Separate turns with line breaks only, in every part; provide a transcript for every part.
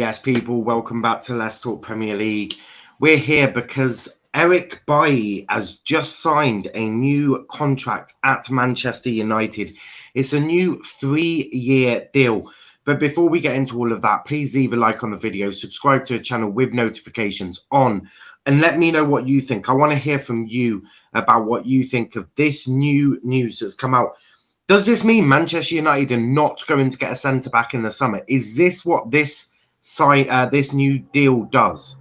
Yes, people, welcome back to Let's Talk Premier League. We're here because Eric Bailly has just signed a new contract at Manchester United. It's a new 3-year deal. But before we get into all of that, please leave a like on the video, subscribe to the channel with notifications on, and let me know what you think. I want to hear from you about what you think of this new news that's come out. Does this mean Manchester United are not going to get a centre-back in the summer? Is this what this new deal does?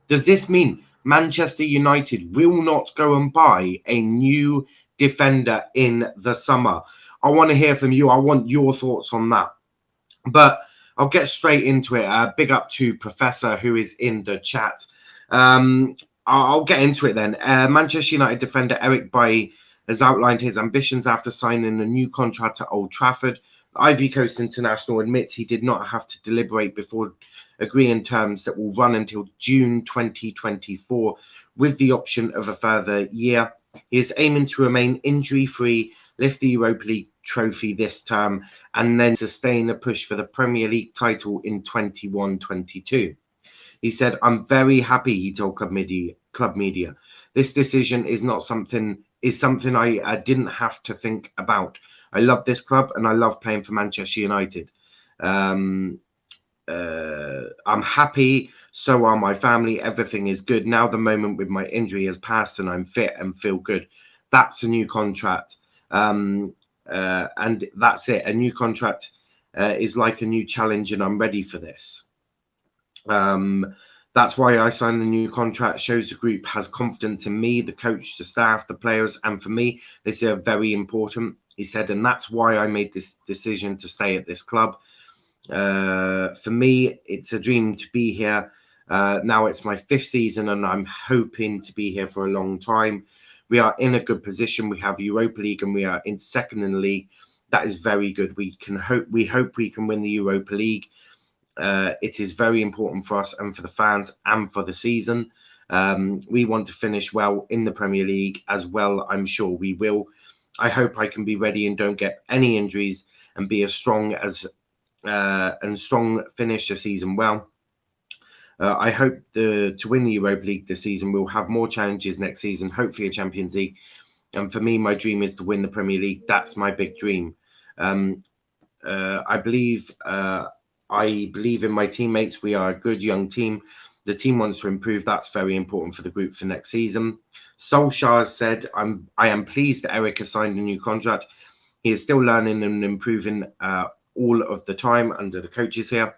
Does this mean Manchester United will not go and buy a new defender in the summer? I want to hear from you. I want your thoughts on that. But I'll get straight into it. Big up to Professor, who is in the chat. I'll get into it then. Manchester United defender Eric Bailly has outlined his ambitions after signing a new contract at Old Trafford. The Ivory Coast international admits he did not have to deliberate before agreeing terms that will run until June 2024, with the option of a further year. He is aiming to remain injury-free, lift the Europa League trophy this term, and then sustain a push for the Premier League title in 21-22. He said, "I'm very happy," he told Club Media. "This decision is something I didn't have to think about. I love this club and I love playing for Manchester United. I'm happy, so are my family. Everything is good. Now the moment with my injury has passed and I'm fit and feel good." That's a new contract. And that's it. A new contract is like a new challenge, and I'm ready for this. That's why I signed the new contract. Shows the group has confidence in me, the coach, the staff, the players, and for me, this is very important, he said, and that's why I made this decision to stay at this club. For me, it's a dream to be here. Now it's my 5th season, and I'm hoping to be here for a long time. We are in a good position. We have Europa League, and we are in second in the league. That is very good. We hope we can win the Europa League. It is very important for us and for the fans and for the season. We want to finish well in the Premier League as well. I'm sure we will. I hope I can be ready and don't get any injuries and be as strong as finish the season well. I hope to win the Europa League this season. We'll have more challenges next season, hopefully a Champions League. And for me, my dream is to win the Premier League. That's my big dream. I believe in my teammates. We are a good young team. The team wants to improve. That's very important for the group for next season. Solskjaer said, I am pleased that Eric has signed a new contract. He is still learning and improving all of the time under the coaches here.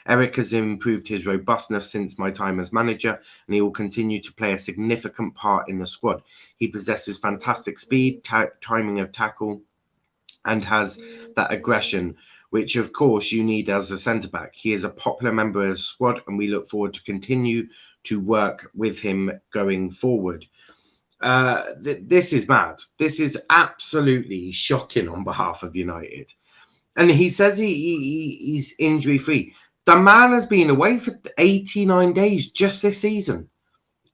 Eric has improved his robustness since my time as manager, and he will continue to play a significant part in the squad. He possesses fantastic speed, timing of tackle, and has that aggression, which of course you need as a centre-back. He is a popular member of the squad, and we look forward to continue to work with him going forward. This is mad. This is absolutely shocking on behalf of United. And he says he's injury-free. The man has been away for 89 days just this season.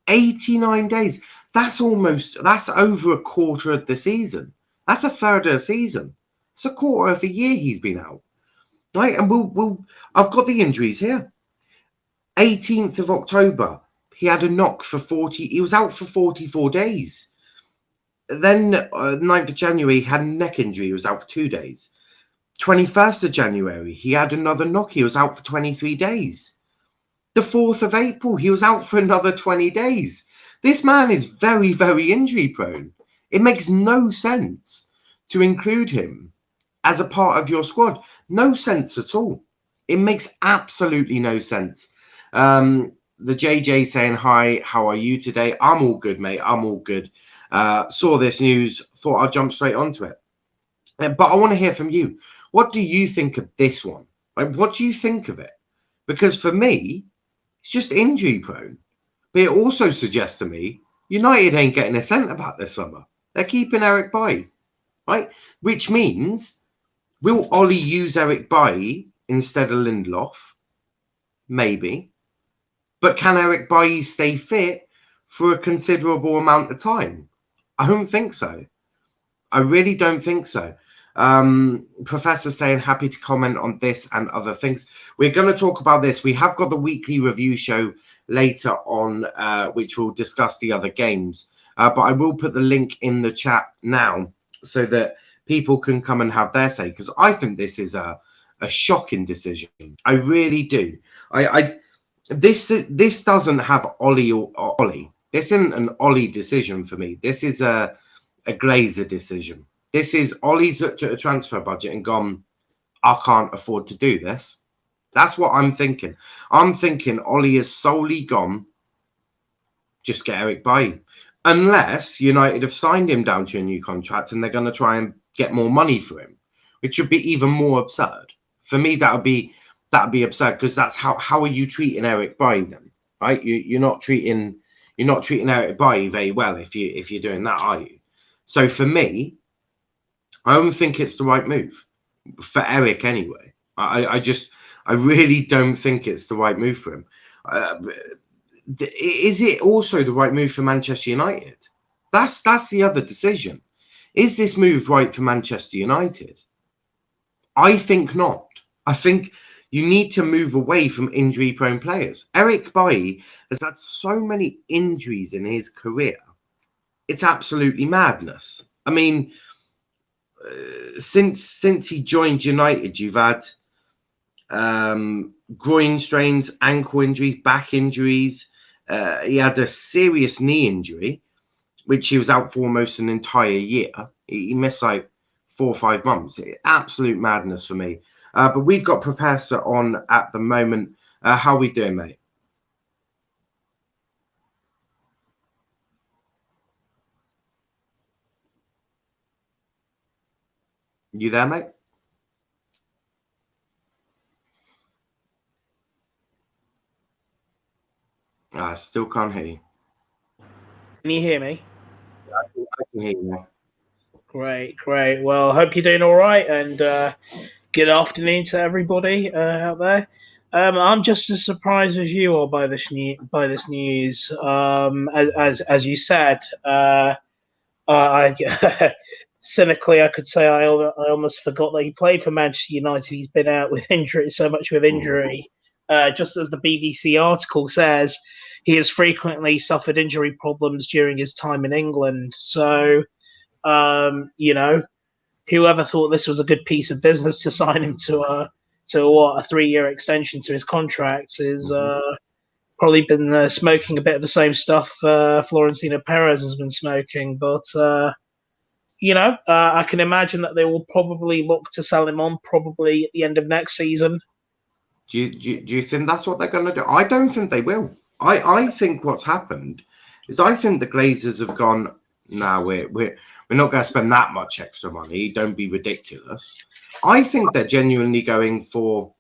89 days. That's over a quarter of the season. That's a third of the season. It's a quarter of a year he's been out. Right? And I've got the injuries here. 18th of October, he had a knock for 40. He was out for 44 days. Then 9th of January, he had a neck injury. He was out for 2 days. 21st of January, he had another knock. He was out for 23 days. The 4th of April, he was out for another 20 days. This man is very, very injury prone. It makes no sense to include him as a part of your squad. No sense at all. It makes absolutely no sense. The JJ saying, "Hi, how are you today?" I'm all good, mate. I'm all good. Saw this news, thought I'd jump straight onto it. But I want to hear from you. What do you think of this one? Like, what do you think of it? Because for me, it's just injury prone. But it also suggests to me United ain't getting a centre-back this summer. They're keeping Eric Bailly, right? Which means, will Ollie use Eric Bailly instead of Lindelof? Maybe. But can Eric Bailly stay fit for a considerable amount of time? I don't think so. I really don't think so. Professor saying happy to comment on this and other things. We're going to talk about this. We have got the weekly review show later on, which will discuss the other games. But I will put the link in the chat now so that people can come and have their say, because I think this is a shocking decision. I really do. This doesn't have Ollie or Ollie. This isn't an Ollie decision for me. This is a Glazer decision. This is Ollie's looked at a transfer budget and gone, I can't afford to do this. That's what I'm thinking. I'm thinking Ollie has solely gone, just get Eric Bailly. Unless United have signed him down to a new contract and they're going to try and get more money for him, which would be even more absurd. For me, that would be absurd, because that's how are you treating Eric Bailly then, right? You're not treating Eric Bailly very well if you're doing that, are you? So for me, I don't think it's the right move for Eric anyway. I really don't think it's the right move for him. Is it also the right move for Manchester United? That's the other decision. Is this move right for Manchester United? I think not. I think you need to move away from injury-prone players. Eric Bailly has had so many injuries in his career. It's absolutely madness. I mean, since he joined United, you've had groin strains, ankle injuries, back injuries. He had a serious knee injury, which he was out for almost an entire year. He missed like 4 or 5 months. Absolute madness for me. But we've got Professor on at the moment. How are we doing, mate? You there, mate? I still can't hear you.
Can you hear me?
I can hear you now.
Great. Well, hope you're doing all right, and good afternoon to everybody out there. I'm just as surprised as you are by this news. As you said, I cynically I could say I almost forgot that he played for Manchester United. He's been out with injury, so much with injury. Just as the BBC article says, he has frequently suffered injury problems during his time in England. So, whoever thought this was a good piece of business to sign him to a 3-year extension to his contract is probably been smoking a bit of the same stuff Florentino Perez has been smoking. But I can imagine that they will probably look to sell him on probably at the end of next season.
Do you think that's what they're going to do? I don't think they will. I think what's happened is I think the Glazers have gone, no, we're not going to spend that much extra money. Don't be ridiculous. I think they're genuinely going for,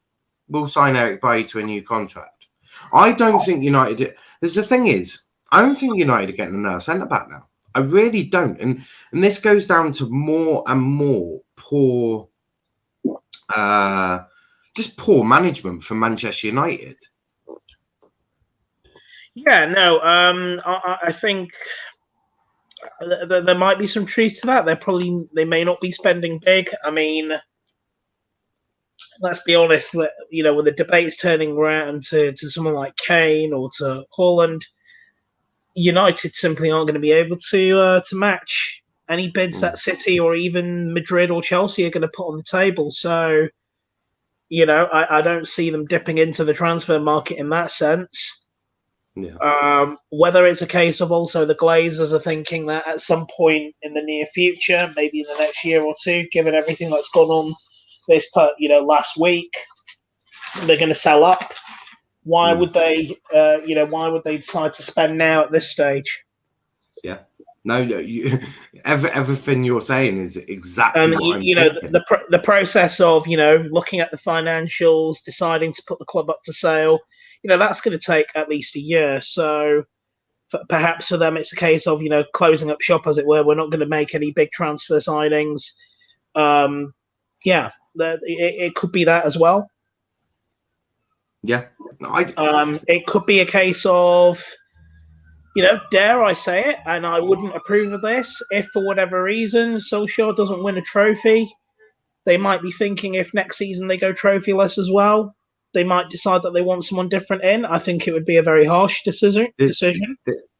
we'll sign Eric Bailly to a new contract. I don't think United. The thing is, I don't think United are getting another centre back now. I really don't, and this goes down to more and more poor, just poor management from Manchester United.
Yeah, no, I think there might be some truth to that. They may not be spending big. I mean, let's be honest. When the debate's turning around to someone like Kane or to Haaland, United simply aren't going to be able to match any bids that City or even Madrid or Chelsea are going to put on the table. So, I don't see them dipping into the transfer market in that sense.
Yeah.
Whether it's a case of also the Glazers are thinking that at some point in the near future, maybe in the next year or two, given everything that's gone on last week, they're going to sell up. Why would they? Why would they decide to spend now at this stage?
Yeah. No, everything you're saying is exactly what I'm thinking.
The process of looking at the financials, deciding to put the club up for sale, that's going to take at least a year. So perhaps for them, it's a case of closing up shop, as it were. We're not going to make any big transfer signings. It could be that as well.
Yeah,
it could be a case of. Dare I say it, and I wouldn't approve of this, if for whatever reason Solskjaer doesn't win a trophy, They might be thinking if next season they go trophyless as well, they might decide that they want someone different in. I think it would be a very harsh decision.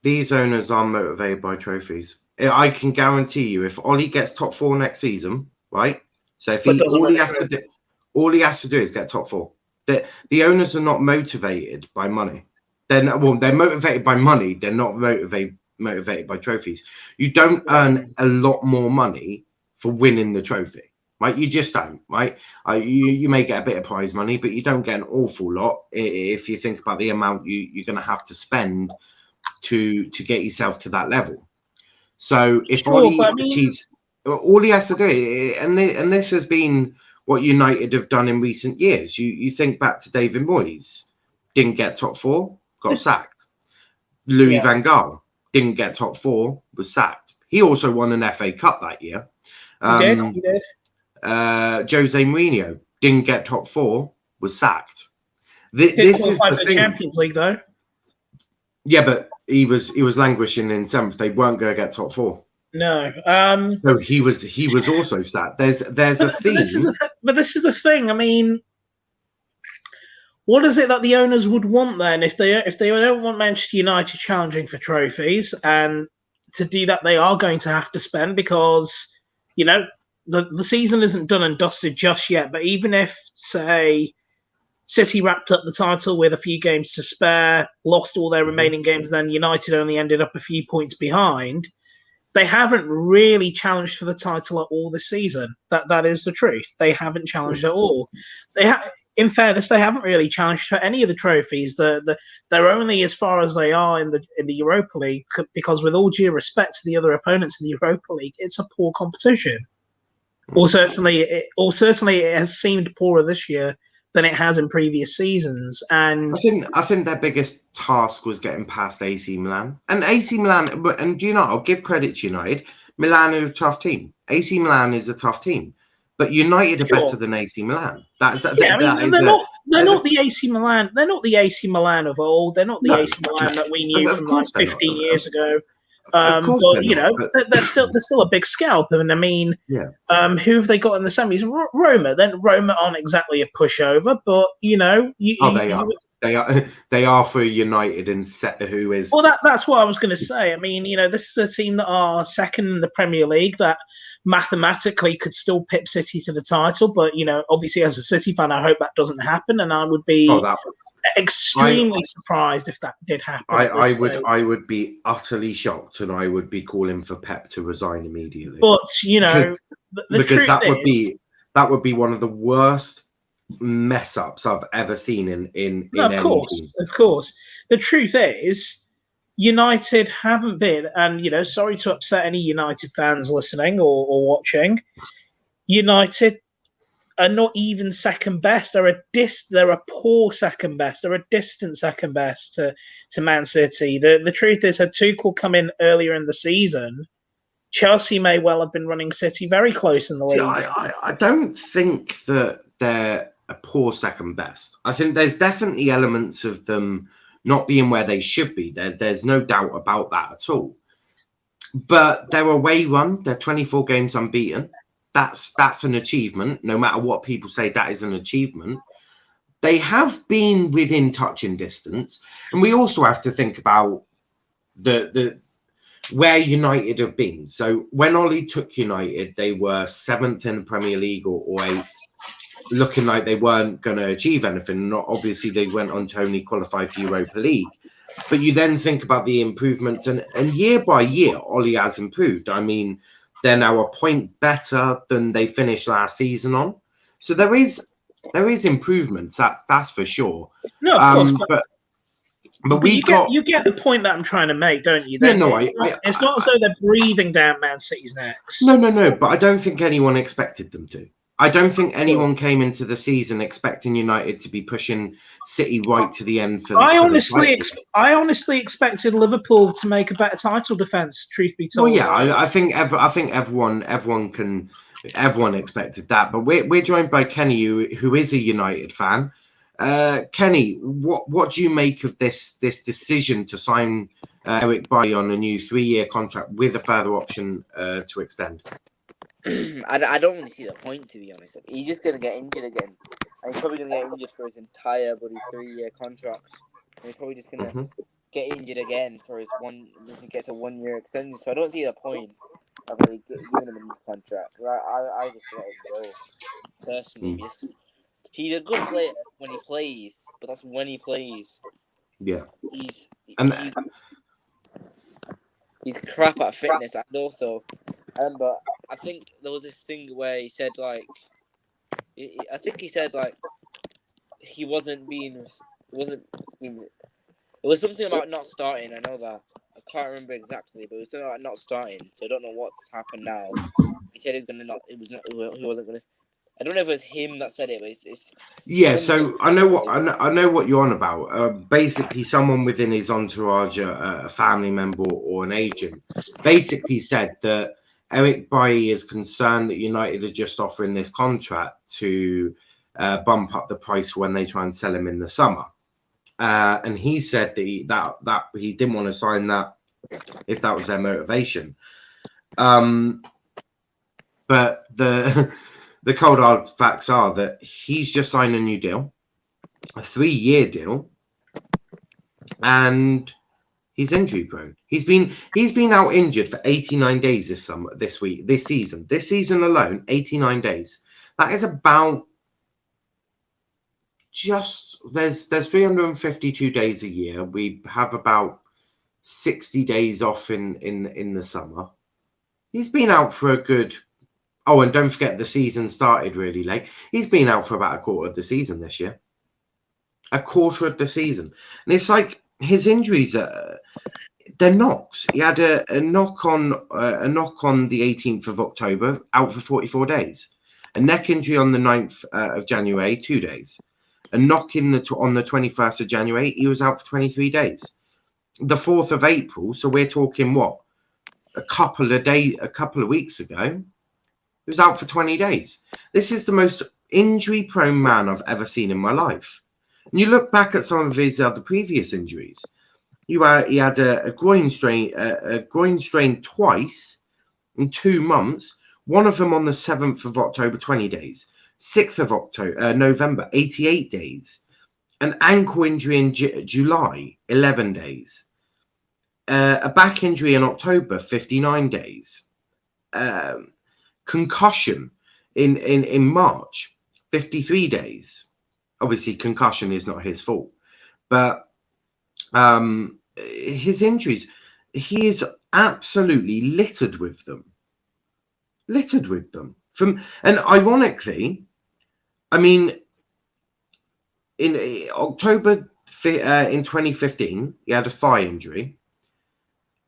These owners are motivated by trophies. I can guarantee you, if Ollie gets top 4 next season, right? So if all he has to do is get top 4. The owners are not motivated by money. They're motivated by money. They're not motivated by trophies. You don't earn a lot more money for winning the trophy. Right, you just don't, right? You may get a bit of prize money, but you don't get an awful lot if you think about the amount you're going to have to spend to get yourself to that level. So if Ollie achieves, all he has to do, and this has been what United have done in recent years. You think back to David Moyes, didn't get top 4, got sacked. Louis van Gaal didn't get top 4, was sacked. He also won an FA Cup that year.
He did.
Jose Mourinho didn't get top 4, was sacked.
This is the thing. Champions League though.
Yeah, but he was languishing in 7th. They weren't going to get top 4.
No.
So he was also sacked. There's a theme.
But this is the thing. I mean, what is it that the owners would want then if they don't want Manchester United challenging for trophies, and to do that they are going to have to spend, because the season isn't done and dusted just yet. But even if, say, City wrapped up the title with a few games to spare, lost all their remaining games, then United only ended up a few points behind. They haven't really challenged for the title at all this season. That is the truth. They haven't challenged at all. In fairness, they haven't really challenged for any of the trophies. They're only as far as they are in the Europa League, because with all due respect to the other opponents in the Europa League, it's a poor competition. Or certainly it has seemed poorer this year than it has in previous seasons. And
I think their biggest task was getting past AC Milan. And AC Milan, and I'll give credit to United. Milan are a tough team. AC Milan is a tough team, but United are better than AC Milan. They're not
the AC Milan. They're not the AC Milan of old. They're not the AC Milan that we knew from like 15 years ago. But they're still a big scalp. And I mean, who have they got in the semis? Roma. Then Roma aren't exactly a pushover, but
they are for United and who is.
Well, that's what I was going to say. I mean, this is a team that are second in the Premier League that mathematically could still pip City to the title, but obviously as a City fan, I hope that doesn't happen, and I would be extremely surprised if that did happen.
I would be utterly shocked, and I would be calling for Pep to resign immediately.
But
because that would be one of the worst mess ups I've ever seen in
of course. The truth is, United haven't been, and sorry to upset any United fans listening or watching, United are not even second best. They're a poor second best. They're a distant second best to Man City. The truth is, had Tuchel come in earlier in the season, Chelsea may well have been running City very close in the league.
I don't think that they're a poor second best. I think there's definitely elements of them not being where they should be. There's no doubt about that at all. But their away run, they're 24 games unbeaten. That's an achievement. No matter what people say, that is an achievement. They have been within touching distance. And we also have to think about the where United have been. So when Ollie took United, they were 7th in the Premier League or 8th, looking like they weren't going to achieve anything. Not obviously, they went on to only qualify for Europa League. But you then think about the improvements, and year by year, Ollie has improved. I mean, they're now a point better than they finished last season on. So there is improvements. That's for sure.
No, of course.
But
you get the point that I'm trying to make, don't you? It's not as though they're breathing down Man City's necks.
No. But I don't think anyone expected them to. I don't think anyone came into the season expecting United to be pushing City right to the end.
I honestly expected Liverpool to make a better title defense. Truth be told.
Well, yeah, I think everyone expected that. But we're joined by Kenny, who is a United fan. Kenny, what do you make of this decision to sign Eric Bailly on a new 3-year contract with a further option to extend?
I don't really see the point, to be honest. He's just gonna get injured again, and he's probably gonna get injured for his entire bloody 3-year contract. And he's probably just gonna get injured again for his if he gets a 1-year extension. So I don't see the point of really giving him a new contract. I just let him go personally. Because he's a good player when he plays, but that's when he plays.
Yeah.
He's
And
he's crap at fitness, and also I remember I think there was this thing where he said like I think he said like he wasn't being it was something about not starting. I know that. I can't remember exactly, but it was something about not starting. So I don't know what's happened now. He said he's gonna not. It was not. He wasn't gonna. I don't know if it was him that said it, but it's
yeah. So I know what you're on about. Basically, someone within his entourage, a family member or an agent, basically said that Eric Bailly is concerned that United are just offering this contract to bump up the price when they try and sell him in the summer. And he said that he didn't want to sign that if that was their motivation. But the cold hard facts are that he's just signed a new deal, a 3-year deal, and he's injury prone. He's been out injured for 89 days this season. This season alone, 89 days. That is about there's 352 days a year. We have about 60 days off in the summer. He's been out for a good. Oh, and don't forget the season started really late. He's been out for about a quarter of the season this year. A quarter of the season. And it's like his injuries they're knocks. He had a knock on the 18th of October, out for 44 days. A neck injury on the 9th of January, 2 days. A knock on the 21st of January, he was out for 23 days. The 4th of April, so we're talking what? A couple of weeks ago, he was out for 20 days. This is the most injury-prone man I've ever seen in my life. And you look back at some of his other previous injuries. He had a groin strain twice in 2 months. One of them on the 7th of October, 20 days. 6th of November, 88 days. An ankle injury in July, 11 days. A back injury in October, 59 days. Concussion in March, 53 days. Obviously, concussion is not his fault, but his injuries, he is absolutely littered with them. And ironically, I mean, in October in 2015, he had a thigh injury.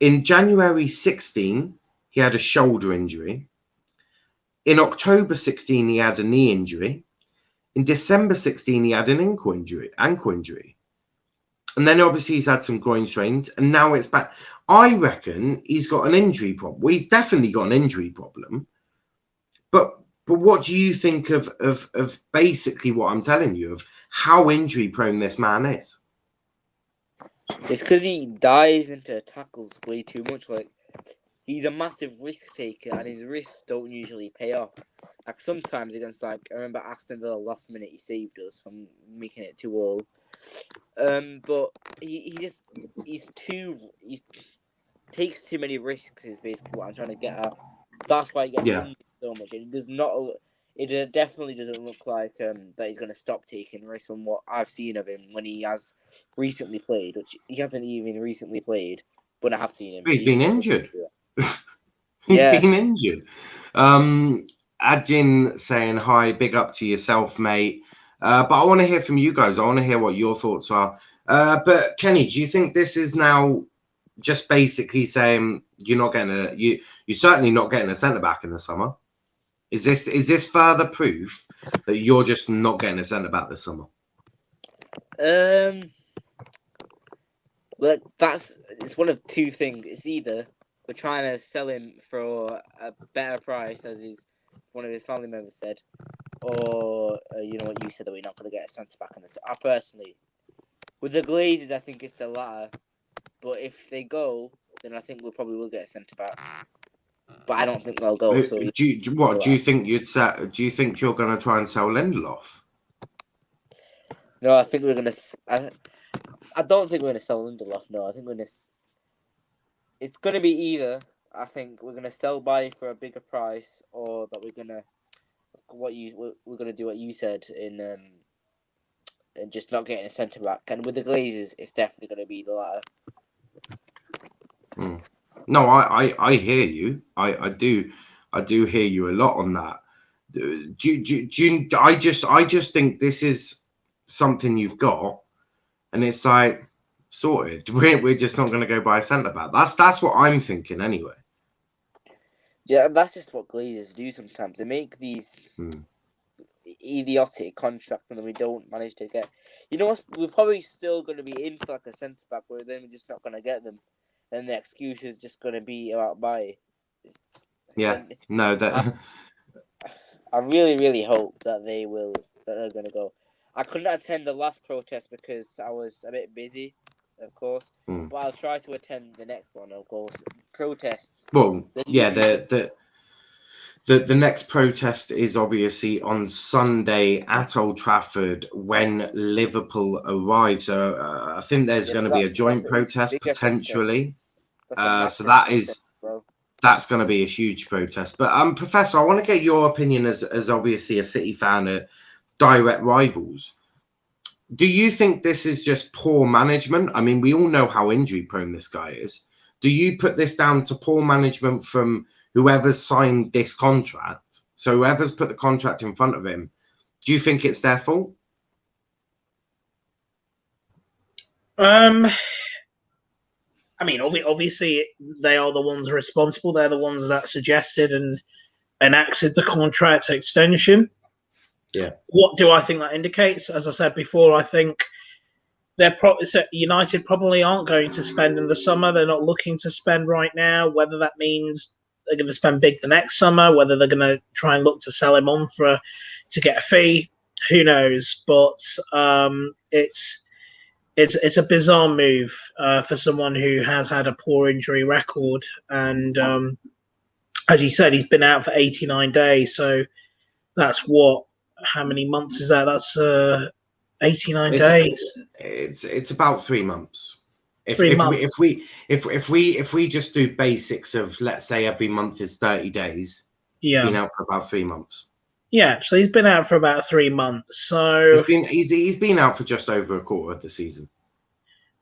In January 16, he had a shoulder injury. In October 16, he had a knee injury. In December 16, he had an ankle injury. And then obviously he's had some groin strains, and now it's back. I reckon he's got an injury problem. Well, he's definitely got an injury problem. But what do you think of basically what I'm telling you, of how injury prone this man is?
It's because he dives into tackles way too much. Like, he's a massive risk taker, and his risks don't usually pay off. Like, sometimes against, like, I remember Aston Villa last minute he saved us. I'm making it too old. But he takes too many risks is basically what I'm trying to get at. That's why he gets injured so much. It definitely doesn't look like that he's going to stop taking risks from what I've seen of him when he has recently played, which he hasn't even recently played, but I have seen him.
He's been injured. He's been injured. Adjin saying hi, big up to yourself, mate. But I want to hear from you guys. I want to hear what your thoughts are. But Kenny, do you think this is now just basically saying you're certainly not getting a centre back in the summer? Is this further proof that you're just not getting a centre back this summer?
Well, it's one of two things. It's either we're trying to sell him for a better price, as one of his family members said, or you know what you said, that we're not going to get a centre back in this. I personally, with the Glazers, I think it's the latter. But if they go, then I think we probably will get a centre back. but I don't think they'll go. So
Do you think you'd sell? Do you think you're going to try and sell Lindelof?
no, I think we're gonna. I don't think we're gonna sell Lindelof. No, I think we're gonna. It's gonna be either. I think we're gonna sell Bailly for a bigger price, or that we're gonna we're gonna do what you said in and just not getting a centre back. And with the Glazers, it's definitely gonna be the latter.
No, I hear you. I do hear you a lot on that. I just think this is something you've got, and it's like sorted. We're just not going to go buy a centre back. That's what I'm thinking anyway.
Yeah, that's just what Glazers do sometimes. They make these idiotic contracts, and then we don't manage to get. You know what? We're probably still going to be in for like a centre back, but then we're just not going to get them. Then the excuse is just going to be about Bailly.
That.
I really, really hope that they're going to go. I couldn't attend the last protest because I was a bit busy, of course. But I'll try to attend the next one, of course. Protests.
Well, yeah, the next protest is obviously on Sunday at Old Trafford when Liverpool arrive. So I think there's going to be a joint protest potentially. So that's going to be a huge protest. But Professor, I want to get your opinion as obviously a City fan, direct rivals. Do you think this is just poor management? I mean, we all know how injury prone this guy is. Do you put this down to poor management from whoever's signed this contract? So whoever's put the contract in front of him, do you think it's their fault?
I mean, obviously, they are the ones responsible. They're the ones that suggested and enacted the contract extension.
Yeah.
What do I think that indicates? As I said before, I think United probably aren't going to spend in the summer. They're not looking to spend right now. Whether that means they're going to spend big the next summer, whether they're going to try and look to sell him on to get a fee, who knows? But it's a bizarre move for someone who has had a poor injury record. And as you said, he's been out for 89 days. So how many months is that? That's 89 days.
It's about 3 months. If we just do basics of, let's say, every month is 30 days, he's been out for about 3 months.
Yeah, so he's been out for about 3 months. So
he's been out for just over a quarter of the season.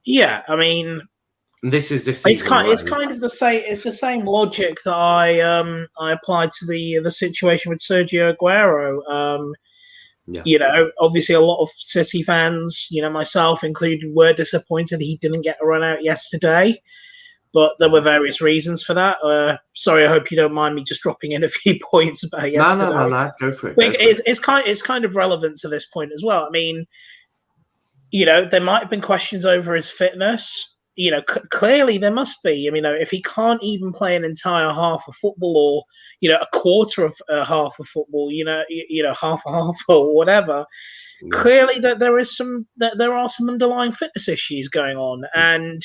Yeah, I mean,
this season.
It's kind of the same. It's the same logic that I applied to the situation with Sergio Aguero. You know, obviously a lot of City fans, myself included, were disappointed he didn't get a run out yesterday. But there were various reasons for that. Sorry, I hope you don't mind me just dropping in a few points about yesterday.
No. Go for it.
It's kind of relevant to this point as well. I mean, there might have been questions over his fitness. Clearly there must be. I mean, if he can't even play an entire half of football, or a quarter of half of football, half a half or whatever. Clearly, that there are some underlying fitness issues going on, and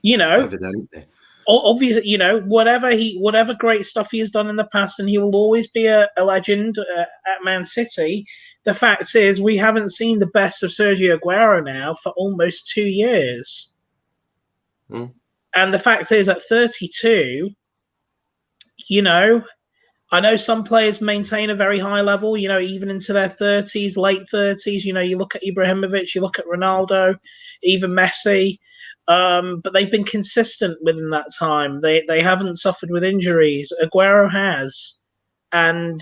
evidently,
obviously, whatever great stuff he has done in the past, and he will always be a legend at Man City. The fact is, we haven't seen the best of Sergio Aguero now for almost 2 years. And the fact is, at 32, I know some players maintain a very high level, even into their 30s, late 30s. You look at Ibrahimovic, you look at Ronaldo, even Messi. But they've been consistent within that time. They haven't suffered with injuries. Aguero has. And,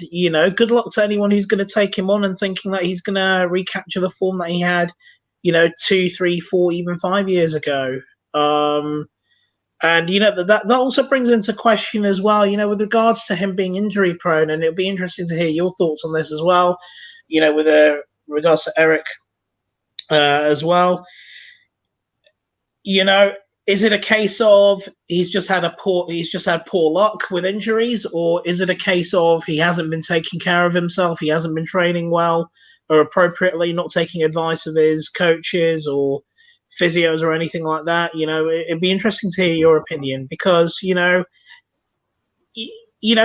good luck to anyone who's going to take him on and thinking that he's going to recapture the form that he had, 2, 3, 4, even 5 years ago. And, that also brings into question as well, with regards to him being injury prone. And it'll be interesting to hear your thoughts on this as well, with regards to Eric as well. Is it a case of he's just had poor luck with injuries, or is it a case of he hasn't been taking care of himself, he hasn't been training well or appropriately, not taking advice of his coaches or physios or anything like that? It'd be interesting to hear your opinion, because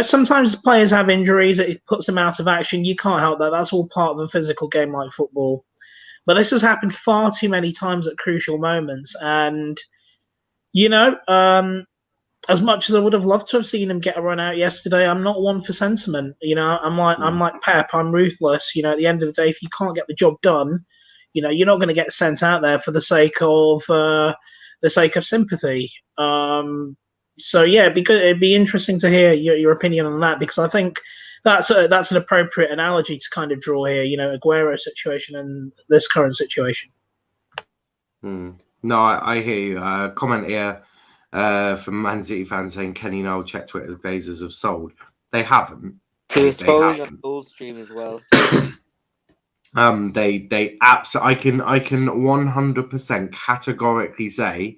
sometimes players have injuries. It puts them out of action. You can't help that. That's all part of a physical game like football. But this has happened far too many times at crucial moments. And, as much as I would have loved to have seen him get a run out yesterday, I'm not one for sentiment. I'm like Pep. I'm ruthless. At the end of the day, if you can't get the job done, you're not going to get sent out there for the sake of sympathy. So yeah, because it'd be interesting to hear your opinion on that, because I think that's an appropriate analogy to kind of draw here. Aguero situation and this current situation.
No, I hear you. Comment here from Man City fans saying Kenny Noel check Twitter's Glazers have sold. They haven't.
He was trolling a full stream as well.
They absolutely. I can 100% categorically say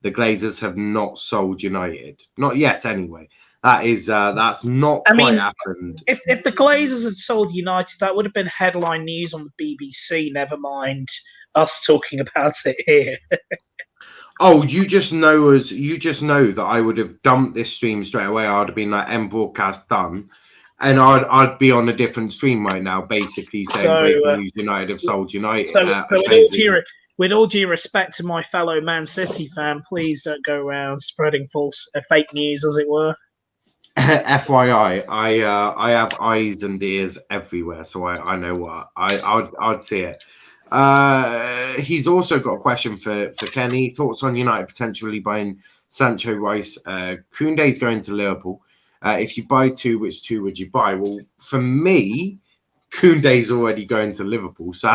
the Glazers have not sold United. Not yet, anyway. That's not quite happened.
If the Glazers had sold United, that would have been headline news on the BBC. Never mind us talking about it here.
Oh, you just know that I would have dumped this stream straight away. I'd have been like, end broadcast done. And I'd be on a different stream right now, basically saying breaking news, United have sold United.
So with all due respect to my fellow Man City fan, please don't go around spreading false, fake news, as it were.
FYI, I have eyes and ears everywhere, so I know what I'd see it. He's also got a question for Kenny. Thoughts on United potentially buying Sancho, Rice? Koundé's going to Liverpool. If you buy two, which two would you buy? Well, for me, Koundé's already going to Liverpool, so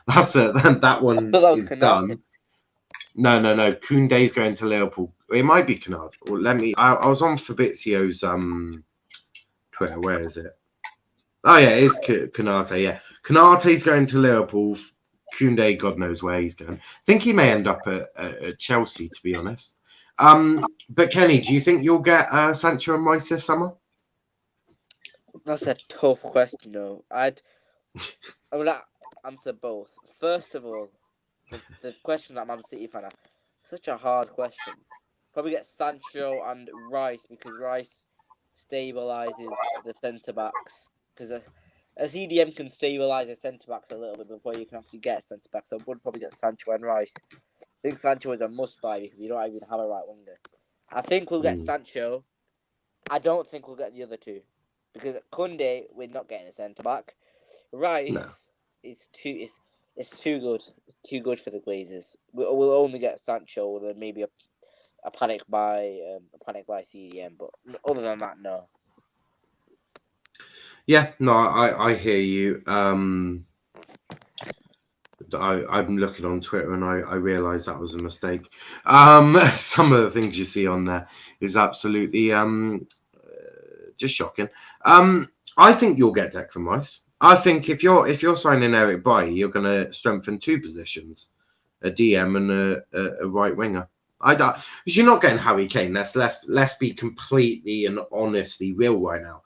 that one is done. No. Koundé's going to Liverpool. It might be Canard. Well, I was on Fabrizio's Twitter. Where is it? Oh yeah, it is Canate. Yeah, Canate's going to Liverpool. Koundé, God knows where he's going. I think he may end up at Chelsea, to be honest. But Kenny, do you think you'll get Sancho and Rice this summer?
That's a tough question, though. I would answer both. First of all, the question that Man City fan, such a hard question. Probably get Sancho and Rice, because Rice stabilises the centre backs. Because a CDM can stabilise the centre backs a little bit before you can actually get centre backs. So I would probably get Sancho and Rice. I think Sancho is a must buy because you don't even have a right winger. I think we'll get Sancho. I don't think we'll get the other two, because at Koundé we're not getting a centre back. Rice is too good. It's too good for the Glazers. We'll only get Sancho with maybe a panic buy CDM, but other than that, no.
Yeah, no, I hear you. I'm looking on Twitter and I realise that was a mistake. Some of the things you see on there is absolutely just shocking. I think you'll get Declan Rice. I think if you're signing Eric Bailly, you're going to strengthen two positions, a DM and a right winger. Because you're not getting Harry Kane. Let's be completely and honestly real right now.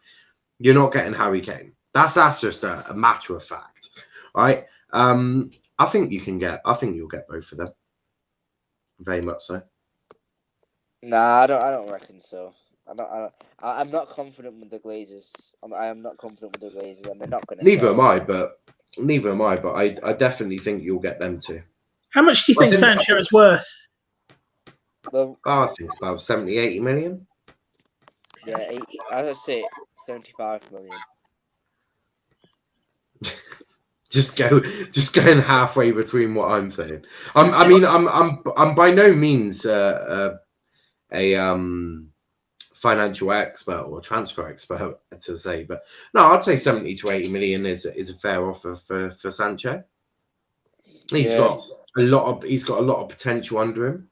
You're not getting Harry Kane. That's just a matter of fact, right? I think you'll get both of them. Very much so.
Nah, I don't reckon so. I'm not confident with the Glazers. I am not confident with the Glazers, and they're not going to.
Neither am I, but I definitely think you'll get them too.
How much do you think Sancho is worth?
Well,
I think about 70, 80 million.
Yeah, 80, I'd say 75 million.
just going halfway between what I'm saying. I'm by no means a financial expert or transfer expert to say, but no, I'd say 70 to 80 million is a fair offer for Sancho. He's got a lot of potential under him.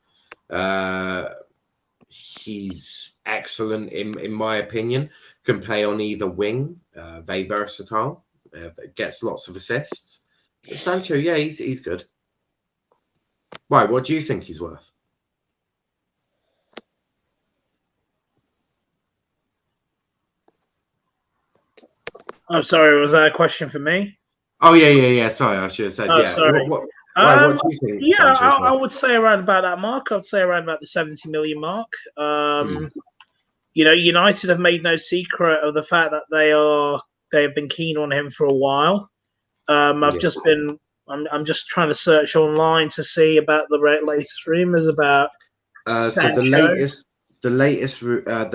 He's excellent in my opinion. Can play on either wing. Very versatile. Gets lots of assists. Sancho, yeah, he's good. Why? What do you think he's worth?
I'm sorry, was that a question for me?
Oh yeah. Sorry, I should have said yeah.
Sorry.
What do you think?
Yeah, I would say around about that mark. I'd say around about the 70 million mark. United have made no secret of the fact that they have been keen on him for a while. I'm just trying to search online to see about the latest rumors about.
So the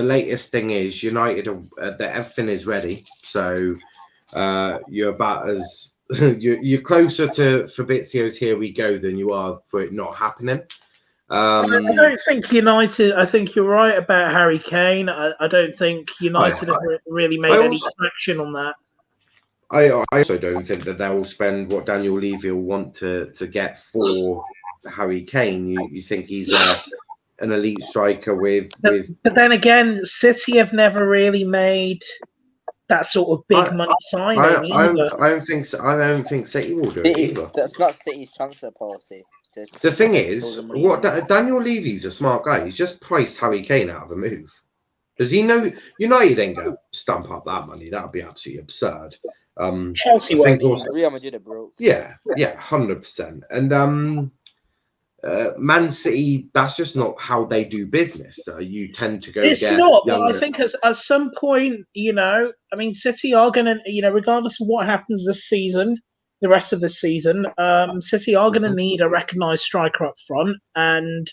latest thing is United. That everything is ready. So you're about as you're closer to Fabrizio's "Here we go" than you are for it not happening.
I don't think United. I think you're right about Harry Kane. I don't think United have really made any traction on that.
I also don't think that they'll spend what Daniel Levy will want to get for Harry Kane. You think he's an elite striker with.
But then again, City have never really made that sort of big money signing.
I don't think so. I don't think City will do it either.
That's not City's transfer policy.
The thing is, Daniel Levy's a smart guy. He's just priced Harry Kane out of a move. Does he know United ain't going to stump up that money? That would be absolutely absurd.
Chelsea won't.
Real Madrid are broke.
Yeah, 100%. And Man City, that's just not how they do business. You tend to go.
It's not, but I think at some point, City are going to, regardless of what happens this season, the rest of the season, City are going to need a recognised striker up front, and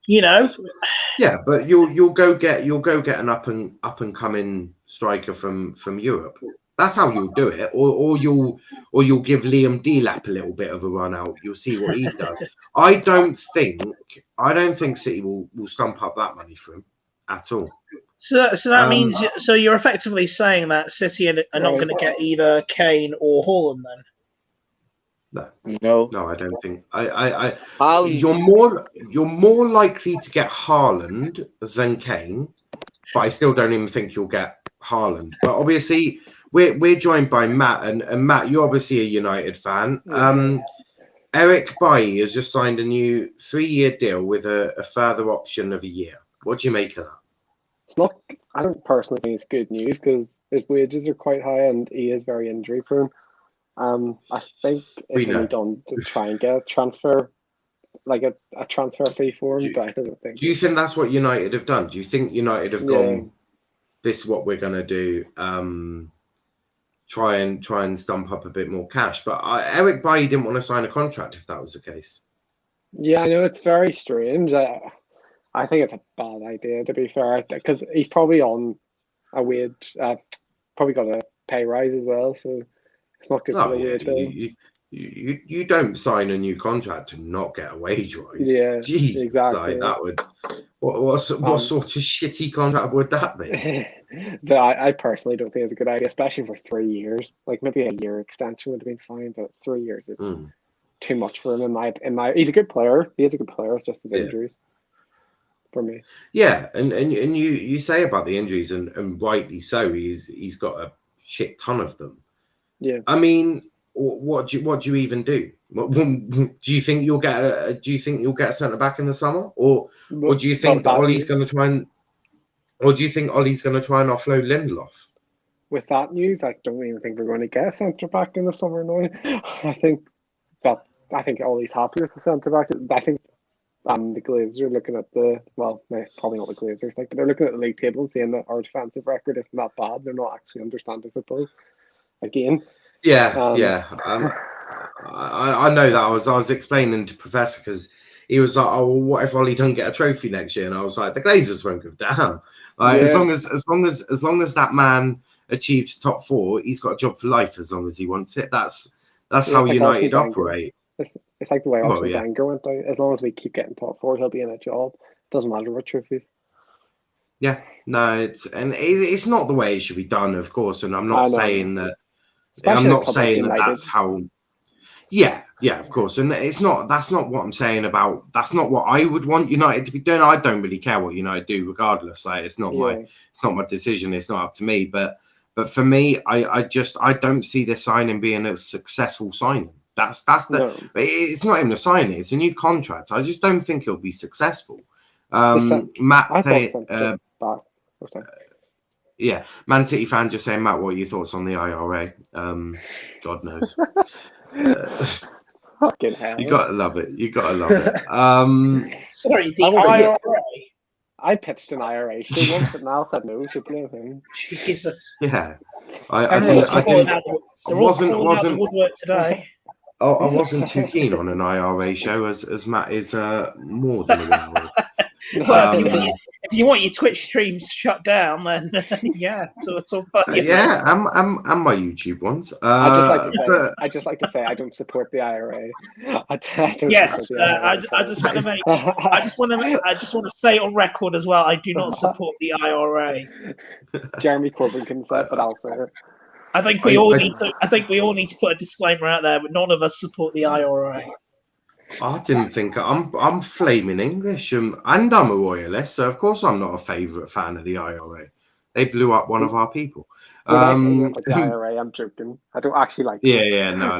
Yeah, but you'll go get an up and coming striker from Europe. That's how you'll do it, or you'll give Liam Delap a little bit of a run out. You'll see what he does. I don't think City will stump up that money for him at all.
So that means you're effectively saying that City are not going to get either Kane or Haaland then.
No, I don't think. You're more likely to get Haaland than Kane, but I still don't even think you'll get Haaland. But obviously, we're joined by Matt, and Matt, you're obviously a United fan. Eric Bailly has just signed a new 3-year deal with a further option of a year. What do you make of that?
It's not. I don't personally think it's good news because his wages are quite high and he is very injury prone. I think it's only done to try and get a transfer, like a transfer fee for him, but I don't think.
Do you think that's what United have done? Do you think United have gone, this is what we're going to do, try and stump up a bit more cash? But Eric Bailly didn't want to sign a contract if that was the case.
Yeah, I know, it's very strange. I think it's a bad idea, to be fair, because he's probably on a wage, probably got a pay rise as well, so it's not good for the wage bill.
You don't sign a new contract and not get a wage rise.
Yeah,
Jesus,
exactly.
Like, that would. What sort of shitty contract would that be?
So I personally don't think it's a good idea, especially for 3 years. Like maybe a year extension would have been fine, but 3 years is too much for him. In my, he's a good player. He is a good player. It's just his injuries for me.
Yeah, and you say about the injuries, and rightly so. He's got a shit ton of them.
Yeah.
I mean, what do you even do? Do you think you'll get a centre back in the summer, or do you think that Ollie's going to try and, or do you think Ollie's going to try and offload Lindelof?
With that news, I don't even think we're going to get a centre back in the summer now. I think Ollie's happy with the centre back. I think the Glazers are looking at probably not the Glazers, but they're looking at the league table and saying that our defensive record isn't that bad. They're not actually understanding football again.
Yeah. I know that. I was explaining to Professor because he was like, "Oh, well, what if Ollie doesn't get a trophy next year?" And I was like, "The Glazers won't give a damn. As long as that man achieves top 4, he's got a job for life as long as he wants it. That's how United operate."
It's like the way Wenger went out. As long as we keep getting top 4, he'll be in a job. Doesn't matter what trophies.
Yeah, no, it's not the way it should be done, of course. And I'm not saying that.
Especially
I'm not saying that that's how. Yeah, of course, and that's not what I'm saying about. That's not what I would want United to be doing. I don't really care what United do, regardless. Like it's not my decision. It's not up to me. But for me, I don't see this signing being a successful signing. It's not even a signing. It's a new contract. I just don't think it'll be successful. Matt saying. Yeah, Man City fan just saying, Matt, what are your thoughts on the IRA? God knows.
Fucking hell.
You gotta love it.
Sorry, the IRA.
I pitched an IRA show once, but Niall said no. So blame him.
Jesus.
Yeah, I
Everyone's
didn't.
calling out the, they're all
wasn't
calling out the woodwork today.
I wasn't too keen on an IRA show, as Matt is more than aware of.
Well, if you want your Twitch streams shut down, then yeah, so it's all about you.
Yeah, and my YouTube ones.
I just like to say I don't support the IRA. I don't
Yes,
support the IRA,
I just want to make. I just want to say on record as well. I do not support the IRA.
Jeremy Corbyn can say it, but I'll say it.
I think we all need to. I think we all need to put a disclaimer out there, but none of us support the IRA.
I didn't think I'm flaming English and I'm a royalist, so of course I'm not a favourite fan of the IRA. They blew up one of our people.
When I say you don't like the IRA, I'm joking. I don't actually like.
No.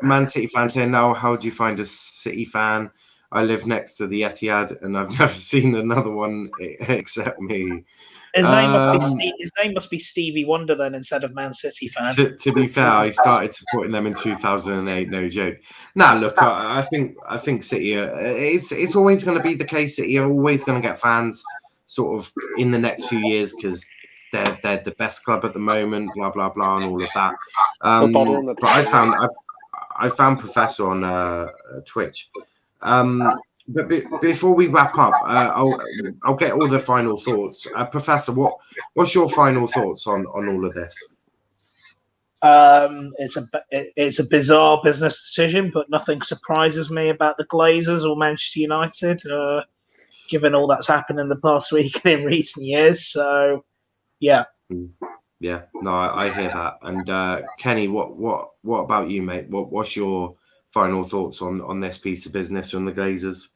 Man City fan saying, "Now, how do you find a City fan? I live next to the Etihad, and I've never seen another one except me."
His name must be Stevie Wonder then, instead of Man City fan.
To be fair, I started supporting them in 2008. No joke. Now, look, I think City. It's always going to be the case. City are always going to get fans, sort of in the next few years, because they're the best club at the moment. Blah blah blah, and all of that. But I found Professor on Twitch. But before we wrap up, I'll get all the final thoughts. Professor, what's your final thoughts on all of this?
It's a bizarre business decision, but nothing surprises me about the Glazers or Manchester United, given all that's happened in the past week and in recent years. So, yeah.
Yeah, no, I hear that. And Kenny, what about you, mate? What's your final thoughts on this piece of business from the Glazers?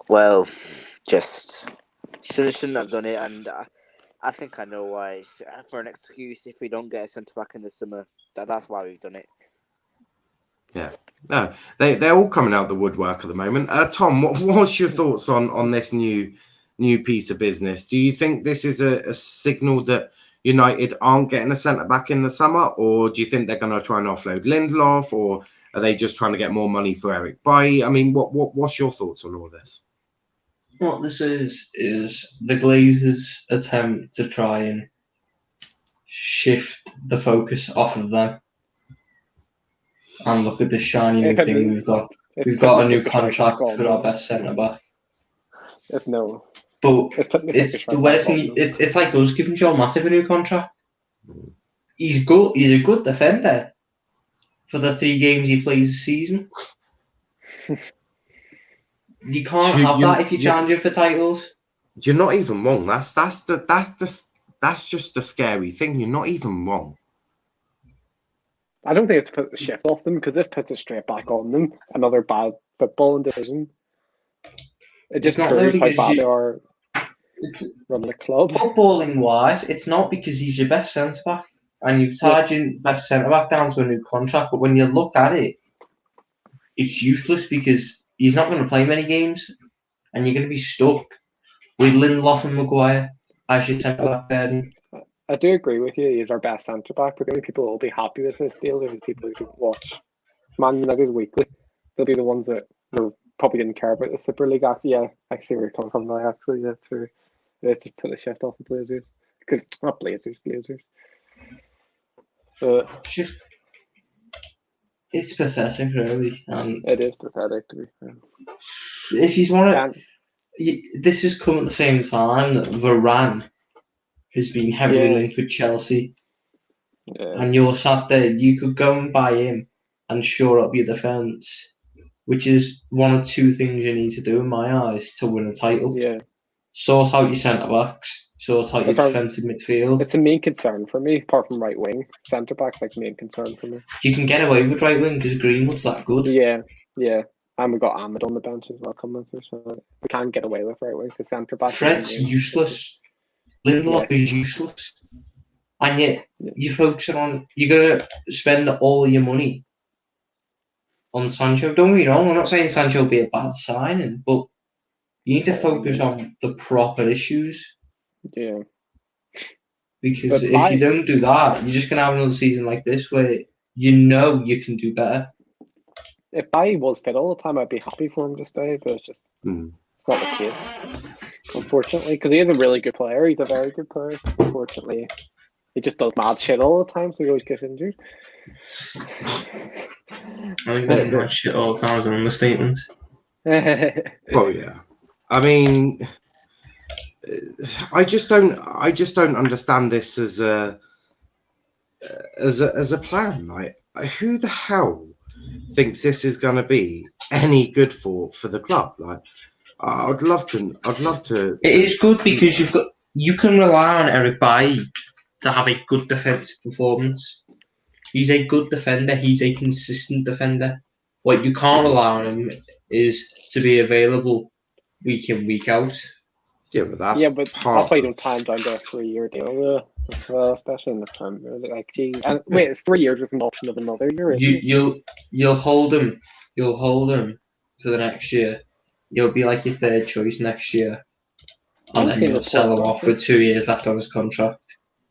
Well, just shouldn't have done it, and I think I know why. It's for an excuse if we don't get a centre back in the summer. That's why we've done it.
Yeah, no, they're all coming out the woodwork at the moment. Tom, what's your thoughts on this new piece of business? Do you think this is a signal that United aren't getting a centre back in the summer, or do you think they're going to try and offload Lindelof, or are they just trying to get more money for Eric Bailly? I mean, what's your thoughts on all this?
What this is the Glazers' attempt to try and shift the focus off of them and look at this shiny new thing we've got. We've got a new contract for our best centre back. But it's the worst thing. It's like us giving Joel Matip a new contract. He's good. He's a good defender for the 3 games he plays a season. You can't have that if you're challenging for titles.
You're not even wrong. That's just the scary thing. You're not even wrong.
I don't think it's to put the shift off them, because this puts it straight back on them. Another bad footballing decision. It just proves how bad they are running the club.
Footballing wise, it's not because he's your best centre back and you've tied your best centre back down to a new contract. But when you look at it, it's useless because he's not going to play many games, and you're going to be stuck with Lindelof and Maguire as your centre back pairing.
I do agree with you. He's our best centre back, but the only people who will be happy with this deal are the people who watch Man United weekly. They'll be the ones that probably didn't care about the Super League. Yeah, I see where you're coming from now. Actually, to put the shift off the Blazers. Not Blazers.
It's pathetic, really.
It is pathetic, to be fair.
If you want to, this has come at the same time that Varane has been heavily linked with Chelsea, and you're sat there. You could go and buy him and shore up your defence, which is one of 2 things you need to do in my eyes to win a title.
Yeah.
Sort out your centre backs, sort out your defensive midfield.
It's a main concern for me, apart from right wing. Centre backs like main concern for me.
You can get away with right wing because Greenwood's that good.
Yeah. And we've got Ahmed on the bench as well coming through, so we can get away with right wing. So centre back.
Fred's useless. Lindelof is useless, and yet you're focusing on. You're gonna spend all your money on Sancho. Don't get me wrong. I'm not saying Sancho will be a bad signing, but you need to focus on the proper issues.
Yeah.
Because if you don't do that, you're just going to have another season like this where you know you can do better.
if I was fit all the time, I'd be happy for him to stay, but it's just it's not the case, unfortunately, because he is a really good player. He's a very good player. Unfortunately, he just does mad shit all the time, so he always gets injured.
I think that shit all the time is an understatement.
Well, yeah. I mean, I just don't understand this as a plan. Like, who the hell thinks this is going to be any good for the club? Like, I'd love to.
It is good because you can rely on Eric Bailly to have a good defensive performance. He's a good defender. He's a consistent defender. What you can't rely on him is to be available week in, week out.
Yeah, but that's
that's why you don't time down to a 3-year deal, especially in the Premier League. Like, geez, and wait, it's 3 years with an option of another year.
You'll hold him for the next year. You'll be like your third choice next year, and then you'll sell him off with 2 years left on his contract.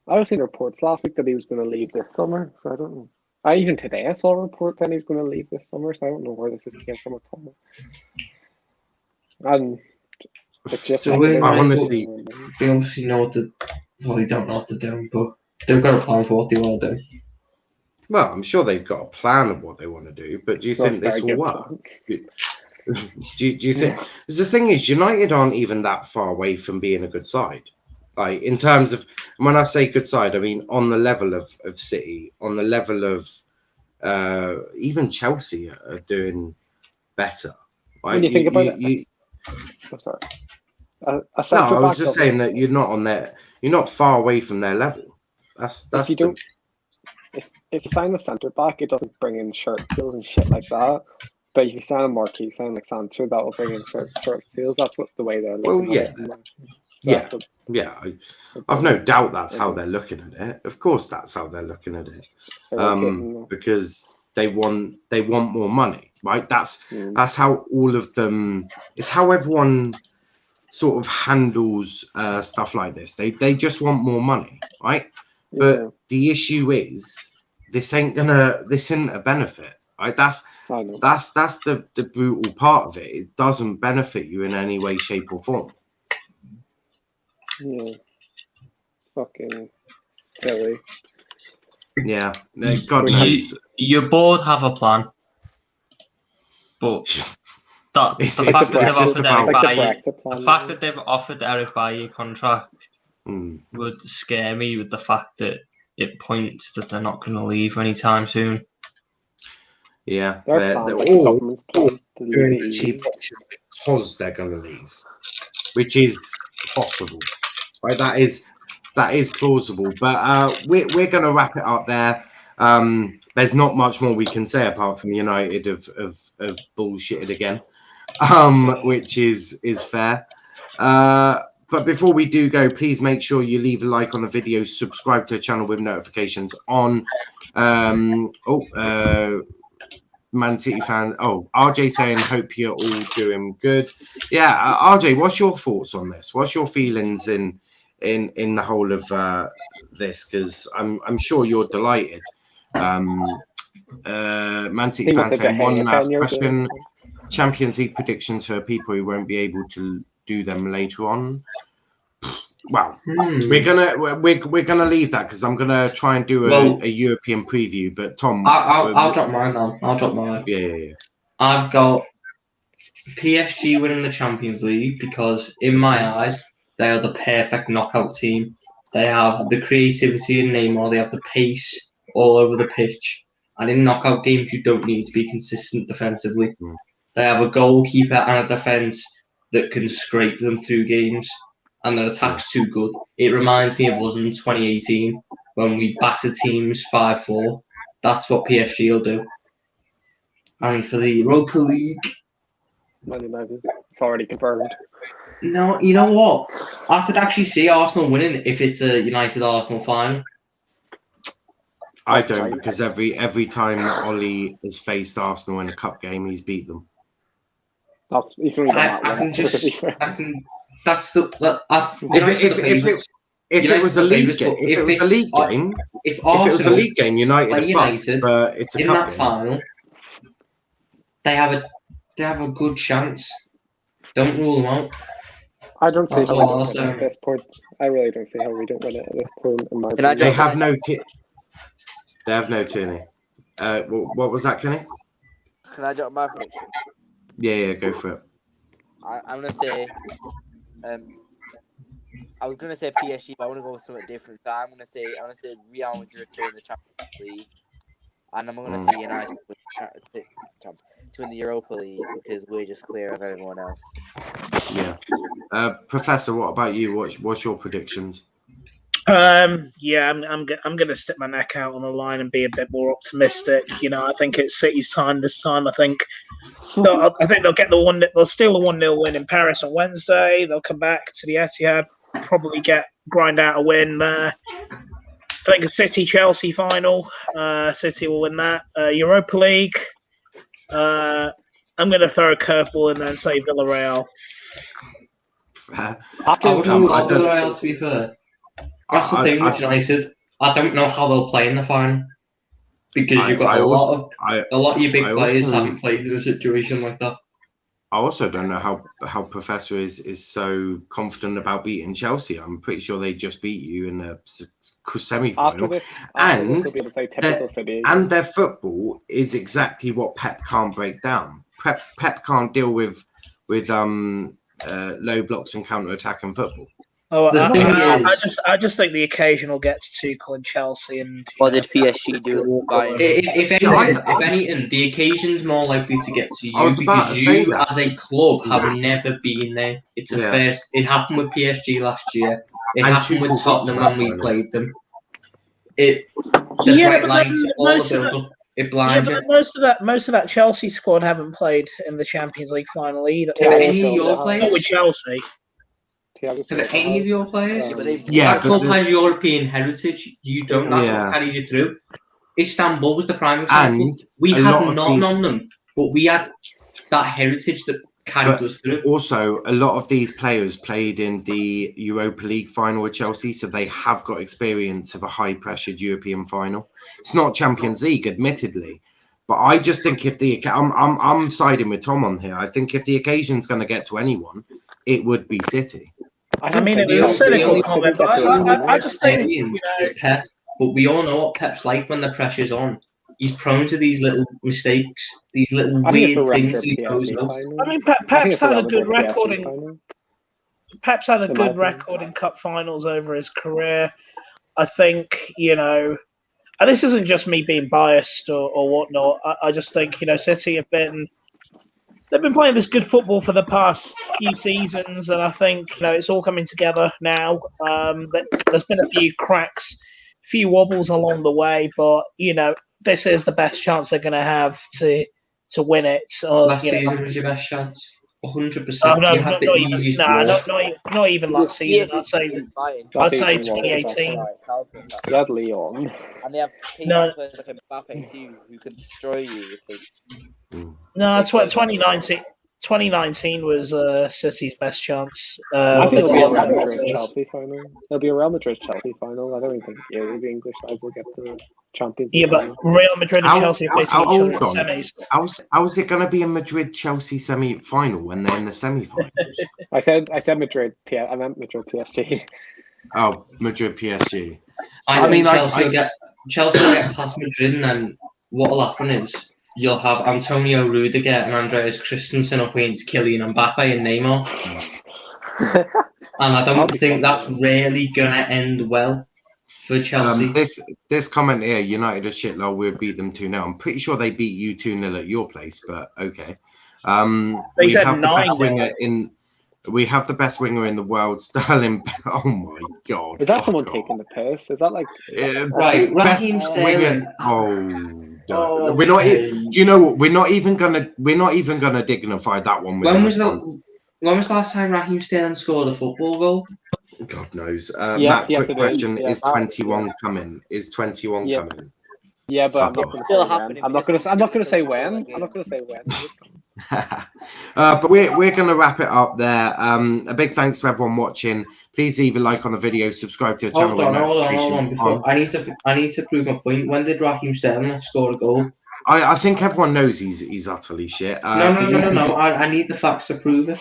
I was seeing reports last week that he was going to leave this summer, so I don't know. Even today, I saw reports that he was going to leave this summer, so I don't know where this came from at all. And it's just
so they obviously know what they don't know what to do, but they've got a plan for what they want to do.
Well, I'm sure they've got a plan of what they want to do, but do you think this will work? Do you think? Because the thing is, United aren't even that far away from being a good side. Like, in terms of, when I say good side, I mean on the level of City, on the level of even Chelsea are doing better. Like,
when you think about it, I'm sorry.
No, I was just saying that you're not far away from their level. That's if you sign a centre back, it doesn't bring in shirt deals and shit like that. But if you sign a marquee, sign like Sancho, that will bring in shirt deals. That's what the way they're looking at it. I've no doubt that's how they're looking at it. Of course, that's how they're looking at it. Because they want more money, right? That's how all of them. It's how everyone sort of handles stuff like this. They just want more money, right? But the issue is this isn't a benefit, right? That's the brutal part of it. It doesn't benefit you in any way, shape, or form.
Yeah, fucking silly.
Yeah, God knows.
Your board have a plan, but the fact that they've offered Eric Bailly a contract would scare me, with the fact that it points that they're not going to leave anytime soon.
Yeah, they're all doing the cheap option because they're going to leave, which is possible, right? That is plausible. But we're going to wrap it up there. There's not much more we can say apart from United have bullshitted again, which is fair. But before we do go, please make sure you leave a like on the video, subscribe to the channel with notifications on. Man City fan. Oh, RJ saying, hope you're all doing good. Yeah, RJ, what's your thoughts on this? What's your feelings in the whole of this? Because I'm sure you're delighted. Man City fan saying, one last question. Champions League predictions for people who won't be able to do them later on. Well, we're gonna leave that because I'm gonna try and do a European preview. But Tom,
I'll drop mine now. I'll drop mine.
Yeah.
I've got PSG winning the Champions League because, in my eyes, they are the perfect knockout team. They have the creativity in Neymar. They have the pace all over the pitch. And in knockout games, you don't need to be consistent defensively. They have a goalkeeper and a defence that can scrape them through games. And their attack's too good. It reminds me of us in 2018 when we battered teams 5-4. That's what PSG will do. And for the Europa League,
Man United, it's already confirmed.
No, you know what? I could actually see Arsenal winning if it's a United-Arsenal final.
I don't, because every time that Ollie has faced Arsenal in a cup game, he's beat them.
That's if it
was a league game, United, but it's a
in
cup
that
game.
final. they have a good chance. Don't rule them out.
I don't see
That's
how we
all
don't
I'll
win
say.
it at this point. I really don't see how we don't win it at this point. In my
Can I
They
opinion.
jump
have no They have no Tierney. What was that, Kenny?
Can I drop my prediction?
Yeah, go for it.
I'm gonna say, I was gonna say PSG, but I want to go with something different. So I'm gonna say Real Madrid to win the Champions League, and I'm gonna say United to win the Europa League because we're just clear of everyone else.
Yeah. Professor, what about you? What's your predictions?
Yeah, I'm gonna stick my neck out on the line and be a bit more optimistic. I think it's City's time this time. I think they'll get the one. They'll steal the 1-0 win in Paris on Wednesday. They'll come back to the Etihad, probably grind out a win there. I think a City-Chelsea final. City will win that. Europa League. I'm going to throw a curveball in there and say Villarreal.
I wouldn't love Villarreal, to be fair. That's the thing with United. I don't know how they'll play in the final because you've got a lot of your big players haven't played in a situation like that.
I also don't know how Professor is so confident about beating Chelsea. I'm pretty sure they just beat you in the semi-final. And their football is exactly what Pep can't break down. Pep can't deal with low blocks and counter-attacking football.
Oh, I just think the occasional gets Tuchel and Chelsea, and
what did PSG do?
If anything, the occasion's more likely to get to you because you, as a club, have never been there. It's a first. It happened with PSG last year. It happened with Tottenham when we played them. It blinds you.
Most of that Chelsea squad haven't played in the Champions League final either.
Any of your players?
Not with Chelsea.
Have any of your players?
Yeah,
that club has European heritage. You don't. That's what carries you through. Istanbul was the prime example. And we had nothing on them, but we had that heritage that carried us through.
Also, a lot of these players played in the Europa League final with Chelsea, so they have got experience of a high-pressured European final. It's not Champions League, admittedly, but I just think I'm siding with Tom on here. I think if the occasion's going to get to anyone, it would be City.
I mean, it was a cynical comment, but I just think
it's Pep. But we all know what Pep's like when the pressure's on. He's prone to these little mistakes, these little weird things that he goes up.
I mean, Pep's had a good record in cup finals over his career. I think, and this isn't just me being biased or whatnot. I just think, City they've been playing this good football for the past few seasons, and I think it's all coming together now. There's been a few cracks, few wobbles along the way, but this is the best chance they're going to have to win it.
Last season was your best chance, 100%.
Not even last season. I'd say 2018.
You had Leon,
and they have players like Mbappe too, who can destroy you if they.
No, it's what 2019 was City's best chance.
I think it'll be a Real Madrid-Chelsea final. There'll be a Real Madrid-Chelsea final. I don't even think the English sides will get the Champions League.
Yeah, but Real Madrid and Chelsea are facing each other in semis.
How is it going to be a Madrid-Chelsea semi-final when they're in the semi-finals?
I said Madrid. I meant Madrid PSG.
Oh, Madrid PSG.
I mean, Chelsea will get past Madrid, and then what will happen is you'll have Antonio Rudiger and Andreas Christensen up against Kylian Mbappe and Neymar. And I don't think that's really going to end well for Chelsea.
This comment here, United are shit low, we'll beat them 2-0. I'm pretty sure they beat you 2-0 at your place, but okay.
We have
the best winger in the world, Sterling. Oh my god!
Is that someone taking the piss? Is that like
right? Raheem Sterling.
No. We're not. Do you know what? We're not even gonna dignify that one.
When was the last time Raheem Sterling scored a football goal?
God knows.
Yes,
Matt, quick question: is 21 coming? Is 21 coming?
Yeah, but I'm not going to say when. I'm not going to say when.
But we're going to wrap it up there. A big thanks to everyone watching. Please leave a like on the video, subscribe to the channel.
Hold on. Before I need to prove my point. When did Raheem Sterling score a goal?
I think everyone knows he's utterly shit.
No. I need the facts to prove it.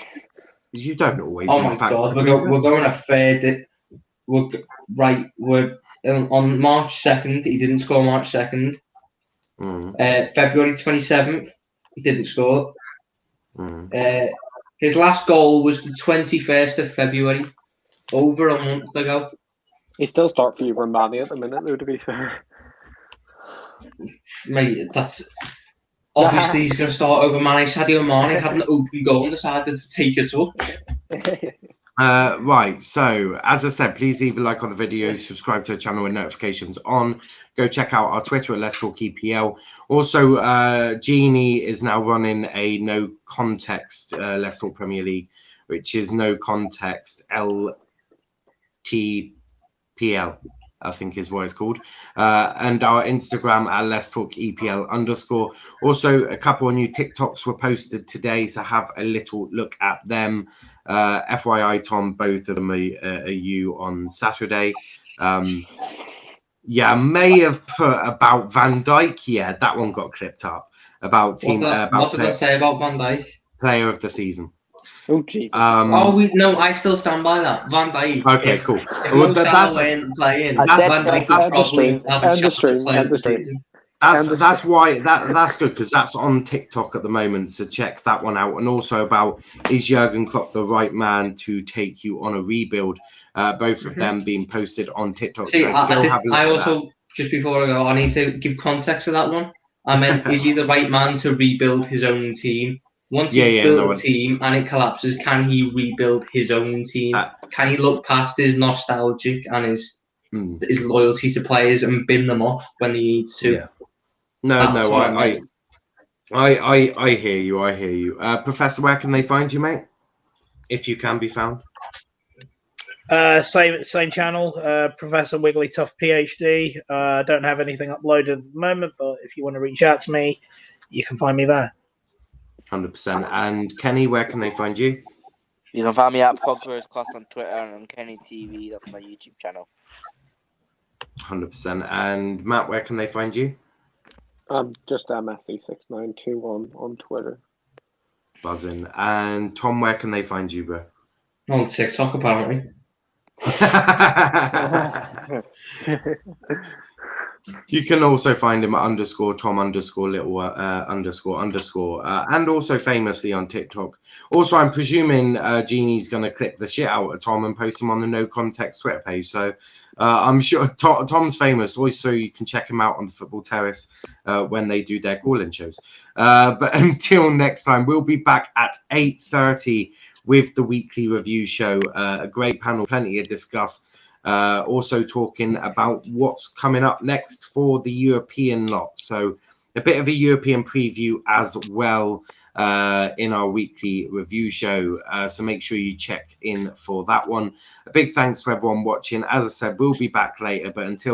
You don't always.
Oh
need
my
facts
god,
to prove it.
we're going a fair. We're on March 2nd. He didn't score March 2nd. February 27th, he didn't score. His last goal was the 21st of February, over a month ago.
He still start for you for Mane at the minute, though, to be fair.
Mate, that's obviously he's going to start over Mane. Sadio Mane had an open goal and decided to take it up.
Right, so as I said, please leave a like on the video, subscribe to the channel with notifications on. Go check out our Twitter at Let's Talk EPL. Also, Genie is now running a no context Let's Talk Premier League, which is no context LTPL, I think is what it's called. And our Instagram at Let's Talk EPL _. Also, a couple of new TikToks were posted today, so have a little look at them. FYI, Tom, both of them are you on Saturday. Yeah, may have put about Van Dijk. Yeah, that one got clipped up. About team.
What did I say about Van Dijk?
Player of the season.
Oh Jesus!
No, I still stand by that. Van Dijk.
Okay, cool.
If Mo Salah weren't playing, Van Dijk would probably have a chance to play the season.
That's why that's good, because that's on TikTok at the moment. So check that one out. And also about, is Jurgen Klopp the right man to take you on a rebuild? Both of them being posted on TikTok.
See,
so
I also, just before I go, I need to give context to that one. I meant, is he the right man to rebuild his own team? Once he's built a team and it collapses, can he rebuild his own team? Can he look past his nostalgic and his loyalty to players and bin them off when he needs to?
Yeah. No, I hear you. I hear you. Professor, where can they find you, mate? If you can be found.
Same channel, Professor Wigglytuff PhD. Don't have anything uploaded at the moment, but if you want to reach out to me, you can find me there.
100%. And Kenny, where can they find you?
You can find me at Pogba's Class on Twitter and on Kenny TV. That's my YouTube channel.
100%. And Matt, where can they find you?
Just Messi6921 on Twitter.
Buzzing. And Tom, where can they find you, bro?
On TikTok, apparently.
You can also find him at _Tom _little and also famously on TikTok. Also, I'm presuming Genie's going to clip the shit out of Tom and post him on the No Context Twitter page. So I'm sure Tom's famous. Also, you can check him out on the Football Terrace when they do their call-in shows. But until next time, we'll be back at 8:30 with the weekly review show. A great panel, plenty to discuss. Also talking about what's coming up next for the European lot. So a bit of a European preview as well in our weekly review show. So make sure you check in for that one. A big thanks to everyone watching. As I said, we'll be back later, but until